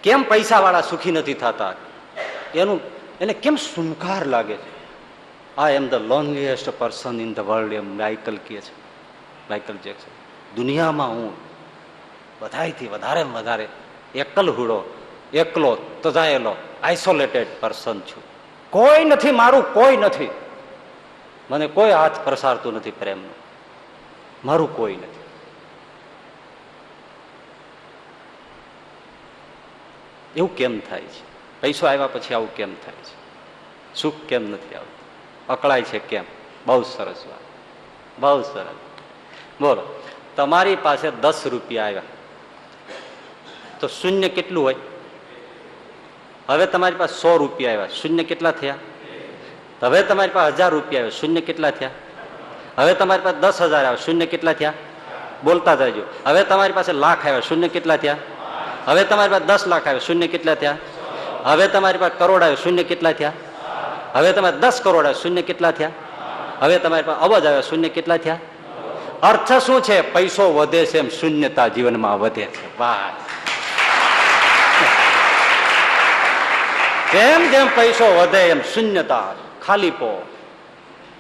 કેમ પૈસા વાળા સુખી નથી થતા, એને કેમ સુનકાર લાગે છે. I am the loneliest person in the world, એમ માઇકલ કહે છે, માઇકલ જેક્સન. દુનિયામાં હું બધાયથી વધારે એકલહુડો, એકલો તજાયેલો આઇસોલેટેડ પર્સન છું. કોઈ નથી, મારું કોઈ નથી, મને કોઈ હાથ પ્રસારતું નથી પ્રેમનો, મારું કોઈ નથી. એવું કેમ થાય છે? પૈસો આવ્યા પછી આવું કેમ થાય છે? સુખ કેમ નથી આવતું? અકળાય છે કેમ? બહુ સરસ વાત, બહુ સરસ. બોલો, તમારી પાસે 10 રૂપિયા આવ્યા તો શૂન્ય કેટલું હોય? હવે તમારી પાસે 100 રૂપિયા આવ્યા, શૂન્ય કેટલા થયા? હવે તમારી પાસે 1000 રૂપિયા આવ્યા, શૂન્ય કેટલા થયા? હવે તમારી પાસે 10,000 આવ્યા, શૂન્ય કેટલા થયા? બોલતા જજો. હવે તમારી પાસે લાખ આવ્યા, શૂન્ય કેટલા થયા? હવે તમારી પાસે 10 લાખ આવ્યા, શૂન્ય કેટલા થયા? હવે તમારી પાસે કરોડ આવ્યા, શૂન્ય કેટલા થયા? હવે તમારે 10 કરોડ આવ્યા, શૂન્ય કેટલા થયા? હવે તમારી પાસે અબજ આવ્યા, શૂન્ય કેટલા થયા? અર્થ શું છે? પૈસો વધે છે એમ શૂન્યતા જીવનમાં વધે છે. વાહ! જેમ જેમ પૈસો વધે એમ શૂન્યતા, ખાલીપો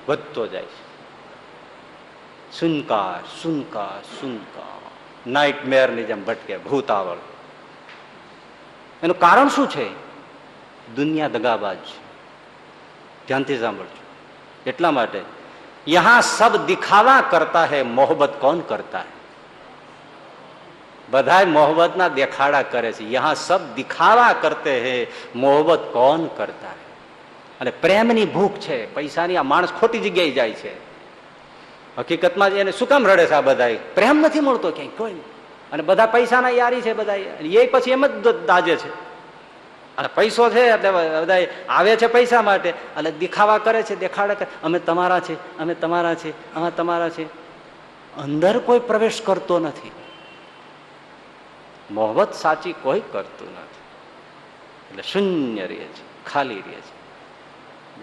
વધતો જાય છે. સુનકાર સુનકાર સુનકાર, નાઇટમેર ની જેમ ભટકે, ભૂતાવળ. એનું કારણ શું છે? દુનિયા દગાબાજ છે. ધ્યાનથી સાંભળજો. એટલા માટે યહાં સબ દિખાવા કરતા હૈ, મોહબ્બત કોણ કરતા હૈ? બધા મોહબ્બતના દેખાડા કરે છે. યહાં સબ દિખાવા કરતે હૈ, મોહબ્બત કોણ કરતા હૈ? અને પ્રેમની ભૂખ છે પૈસાની. આ માણસ ખોટી જગ્યાએ જાય છે. હકીકતમાં એને શું કામ રડે છે આ બધા? પ્રેમ નથી મળતો ક્યાંય કોઈ. અને બધા પૈસાના યારી છે બધા, એ પછી એમ જ દાજે છે. અને પૈસો છે એટલે બધા આવે છે પૈસા માટે, એટલે દેખાવા કરે છે, દેખાડા કરે, અમે તમારા છે, અમે તમારા છે, અમે તમારા છે. અંદર કોઈ પ્રવેશ કરતો નથી. મોહબ્બત સાચી કોઈ કરતું નથી. એટલે શૂન્ય રહે છે, ખાલી રહે છે.